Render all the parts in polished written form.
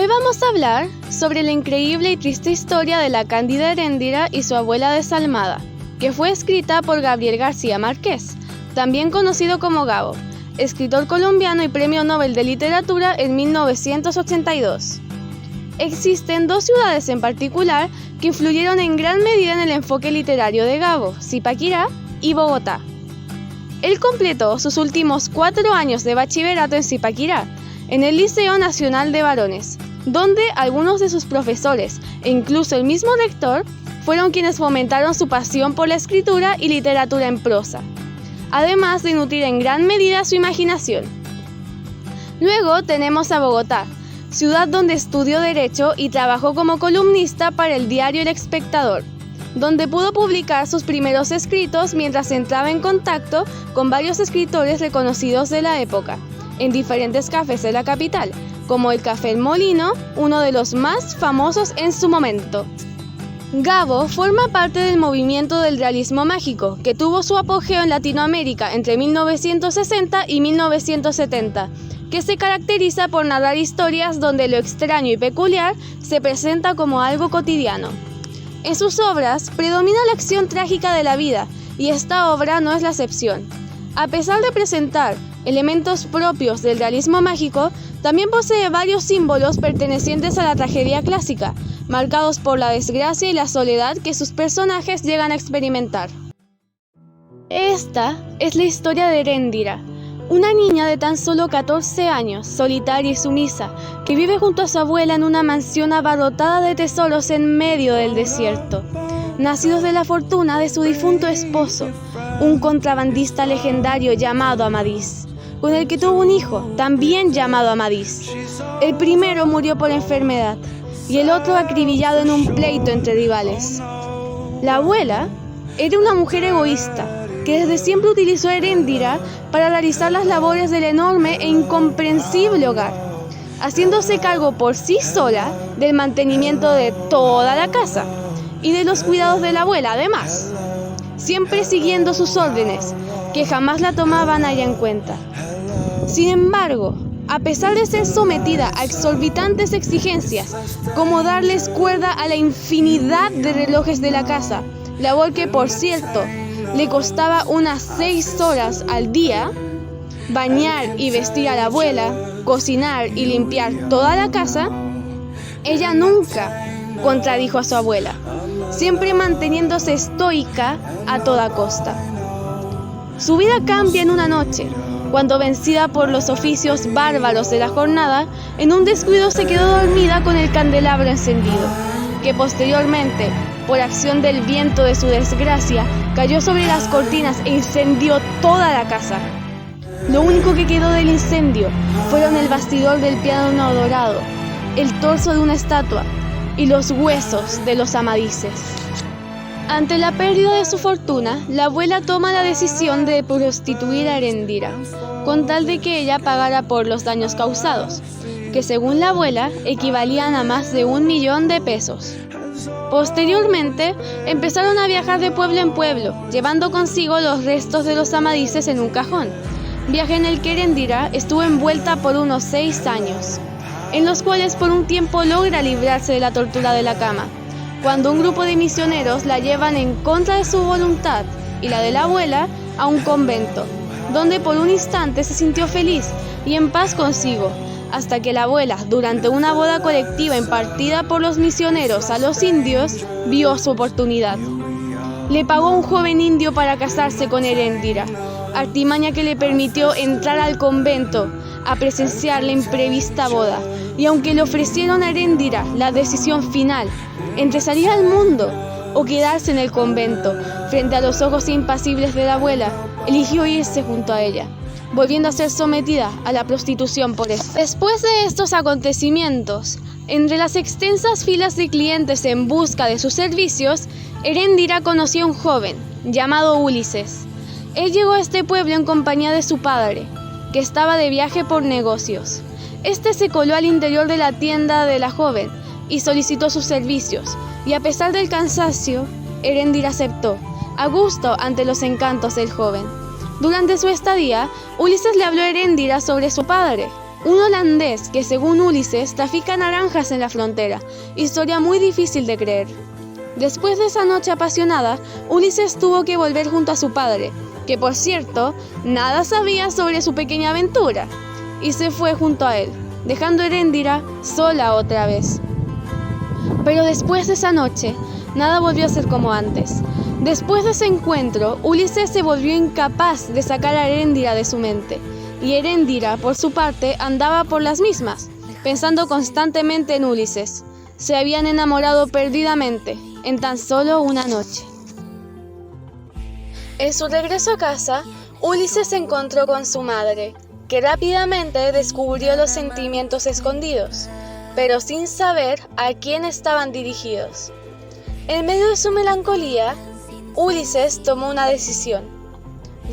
Hoy vamos a hablar sobre la increíble y triste historia de la cándida Heréndira y su abuela desalmada, que fue escrita por Gabriel García Márquez, también conocido como Gabo, escritor colombiano y Premio Nobel de Literatura en 1982. Existen dos ciudades en particular que influyeron en gran medida en el enfoque literario de Gabo, Zipaquirá y Bogotá. Él completó sus últimos 4 años de bachillerato en Zipaquirá, en el Liceo Nacional de Varones, donde algunos de sus profesores e incluso el mismo rector fueron quienes fomentaron su pasión por la escritura y literatura en prosa, además de nutrir en gran medida su imaginación. Luego tenemos a Bogotá, ciudad donde estudió Derecho y trabajó como columnista para el diario El Espectador, donde pudo publicar sus primeros escritos mientras entraba en contacto con varios escritores reconocidos de la época, en diferentes cafés de la capital, como el Café El Molino, uno de los más famosos en su momento. Gabo forma parte del movimiento del realismo mágico, que tuvo su apogeo en Latinoamérica entre 1960 y 1970, que se caracteriza por narrar historias donde lo extraño y peculiar se presenta como algo cotidiano. En sus obras predomina la acción trágica de la vida, y esta obra no es la excepción. A pesar de presentar elementos propios del realismo mágico, también posee varios símbolos pertenecientes a la tragedia clásica, marcados por la desgracia y la soledad que sus personajes llegan a experimentar. Esta es la historia de Heréndira, una niña de tan solo 14 años, solitaria y sumisa, que vive junto a su abuela en una mansión abarrotada de tesoros en medio del desierto, nacidos de la fortuna de su difunto esposo, un contrabandista legendario llamado Amadís, con el que tuvo un hijo, también llamado Amadís. El primero murió por enfermedad y el otro acribillado en un pleito entre rivales. La abuela era una mujer egoísta, que desde siempre utilizó a Heréndira para realizar las labores del enorme e incomprensible hogar, haciéndose cargo por sí sola del mantenimiento de toda la casa y de los cuidados de la abuela además, siempre siguiendo sus órdenes, que jamás la tomaban a ella en cuenta. Sin embargo, a pesar de ser sometida a exorbitantes exigencias, como darles cuerda a la infinidad de relojes de la casa, labor que, por cierto, le costaba unas 6 horas al día, bañar y vestir a la abuela, cocinar y limpiar toda la casa, ella nunca contradijo a su abuela, siempre manteniéndose estoica a toda costa. Su vida cambia en una noche, cuando, vencida por los oficios bárbaros de la jornada, en un descuido se quedó dormida con el candelabro encendido, que posteriormente, por acción del viento de su desgracia, cayó sobre las cortinas e incendió toda la casa. Lo único que quedó del incendio fueron el bastidor del piano dorado, el torso de una estatua y los huesos de los Amadises. Ante la pérdida de su fortuna, la abuela toma la decisión de prostituir a Heréndira, con tal de que ella pagara por los daños causados, que según la abuela equivalían a más de 1 millón de pesos. Posteriormente, empezaron a viajar de pueblo en pueblo, llevando consigo los restos de los Amadises en un cajón, viaje en el que Heréndira estuvo envuelta por unos 6 años, en los cuales por un tiempo logra librarse de la tortura de la cama, cuando un grupo de misioneros la llevan en contra de su voluntad y la de la abuela a un convento, donde por un instante se sintió feliz y en paz consigo, hasta que la abuela, durante una boda colectiva impartida por los misioneros a los indios, vio su oportunidad. Le pagó a un joven indio para casarse con Heréndira, artimaña que le permitió entrar al convento a presenciar la imprevista boda, y aunque le ofrecieron a Heréndira la decisión final entre salir al mundo o quedarse en el convento, frente a los ojos impasibles de la abuela, eligió irse junto a ella, volviendo a ser sometida a la prostitución por eso. Después de estos acontecimientos, entre las extensas filas de clientes en busca de sus servicios, Heréndira conoció a un joven llamado Ulises. Él llegó a este pueblo en compañía de su padre, que estaba de viaje por negocios. Este se coló al interior de la tienda de la joven y solicitó sus servicios, y a pesar del cansancio, Heréndira aceptó, a gusto ante los encantos del joven. Durante su estadía, Ulises le habló a Heréndira sobre su padre, un holandés que según Ulises trafica naranjas en la frontera, historia muy difícil de creer. Después de esa noche apasionada, Ulises tuvo que volver junto a su padre, que por cierto, nada sabía sobre su pequeña aventura, y se fue junto a él, dejando a Heréndira sola otra vez. Pero después de esa noche, nada volvió a ser como antes. Después de ese encuentro, Ulises se volvió incapaz de sacar a Heréndira de su mente, y Heréndira, por su parte, andaba por las mismas, pensando constantemente en Ulises. Se habían enamorado perdidamente, en tan solo una noche. En su regreso a casa, Ulises se encontró con su madre, que rápidamente descubrió los sentimientos escondidos, pero sin saber a quién estaban dirigidos. En medio de su melancolía, Ulises tomó una decisión.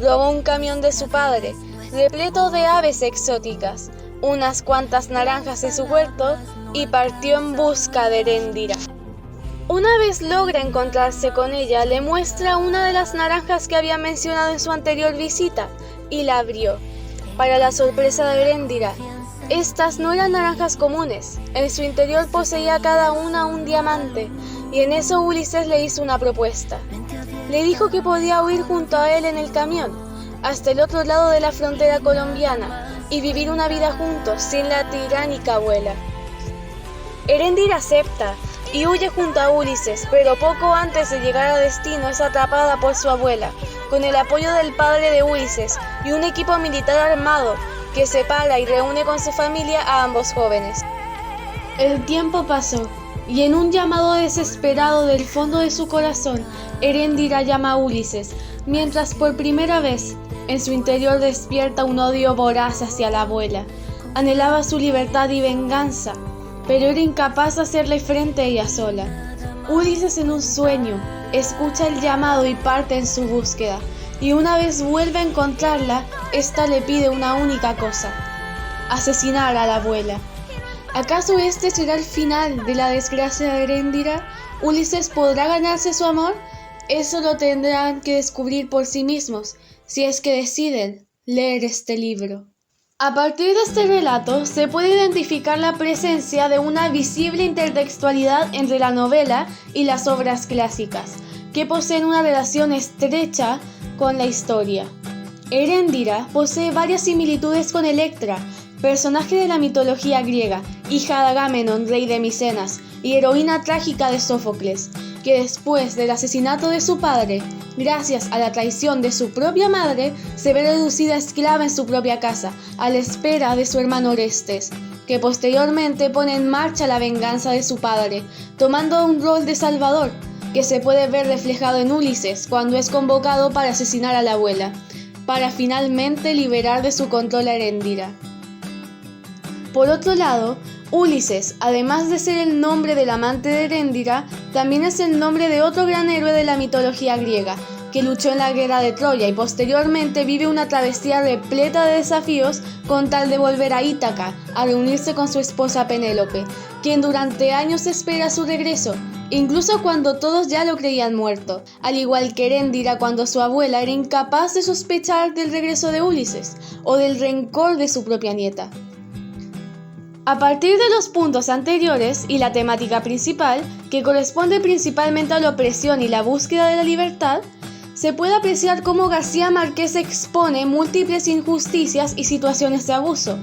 Robó un camión de su padre, repleto de aves exóticas, unas cuantas naranjas de su huerto, y partió en busca de Heréndira. Una vez logra encontrarse con ella, le muestra una de las naranjas que había mencionado en su anterior visita, y la abrió. Para la sorpresa de Heréndira, estas no eran naranjas comunes, en su interior poseía cada una un diamante, y en eso Ulises le hizo una propuesta. Le dijo que podía huir junto a él en el camión, hasta el otro lado de la frontera colombiana, y vivir una vida juntos sin la tiránica abuela. Heréndira acepta y huye junto a Ulises, pero poco antes de llegar a destino es atrapada por su abuela, con el apoyo del padre de Ulises y un equipo militar armado que separa y reúne con su familia a ambos jóvenes. El tiempo pasó, y en un llamado desesperado del fondo de su corazón, Heréndira llama a Ulises, mientras por primera vez en su interior despierta un odio voraz hacia la abuela. Anhelaba su libertad y venganza, pero era incapaz de hacerle frente a ella sola. Ulises, en un sueño, escucha el llamado y parte en su búsqueda, y una vez vuelve a encontrarla, ésta le pide una única cosa: asesinar a la abuela. ¿Acaso este será el final de la desgracia de Heréndira? ¿Ulises podrá ganarse su amor? Eso lo tendrán que descubrir por sí mismos, si es que deciden leer este libro. A partir de este relato se puede identificar la presencia de una visible intertextualidad entre la novela y las obras clásicas, que poseen una relación estrecha con la historia. Heréndira posee varias similitudes con Electra, personaje de la mitología griega, hija de Agamenón, rey de Micenas, y heroína trágica de Sófocles, que después del asesinato de su padre, gracias a la traición de su propia madre, se ve reducida a esclava en su propia casa, a la espera de su hermano Orestes, que posteriormente pone en marcha la venganza de su padre, tomando un rol de salvador, que se puede ver reflejado en Ulises cuando es convocado para asesinar a la abuela, para finalmente liberar de su control a Heréndira. Por otro lado, Ulises, además de ser el nombre del amante de Heréndira, también es el nombre de otro gran héroe de la mitología griega, que luchó en la guerra de Troya y posteriormente vive una travesía repleta de desafíos con tal de volver a Ítaca a reunirse con su esposa Penélope, quien durante años espera su regreso, incluso cuando todos ya lo creían muerto, al igual que Heréndira cuando su abuela era incapaz de sospechar del regreso de Ulises o del rencor de su propia nieta. A partir de los puntos anteriores y la temática principal, que corresponde principalmente a la opresión y la búsqueda de la libertad, se puede apreciar cómo García Márquez expone múltiples injusticias y situaciones de abuso,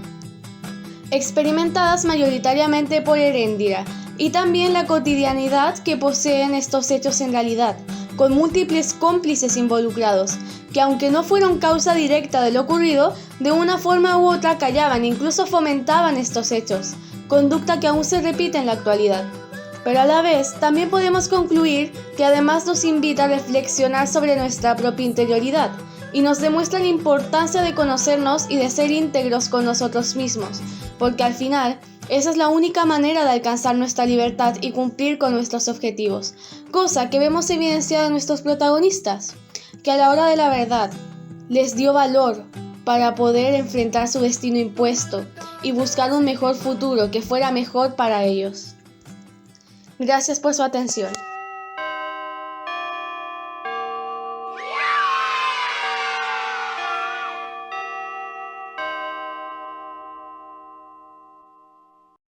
experimentadas mayoritariamente por Heréndira, y también la cotidianidad que poseen estos hechos en realidad, con múltiples cómplices involucrados, que aunque no fueron causa directa de lo ocurrido, de una forma u otra callaban e incluso fomentaban estos hechos, conducta que aún se repite en la actualidad. Pero a la vez, también podemos concluir que además nos invita a reflexionar sobre nuestra propia interioridad, y nos demuestra la importancia de conocernos y de ser íntegros con nosotros mismos, porque al final, esa es la única manera de alcanzar nuestra libertad y cumplir con nuestros objetivos, cosa que vemos evidenciada en nuestros protagonistas, que a la hora de la verdad les dio valor para poder enfrentar su destino impuesto y buscar un mejor futuro que fuera mejor para ellos. Gracias por su atención.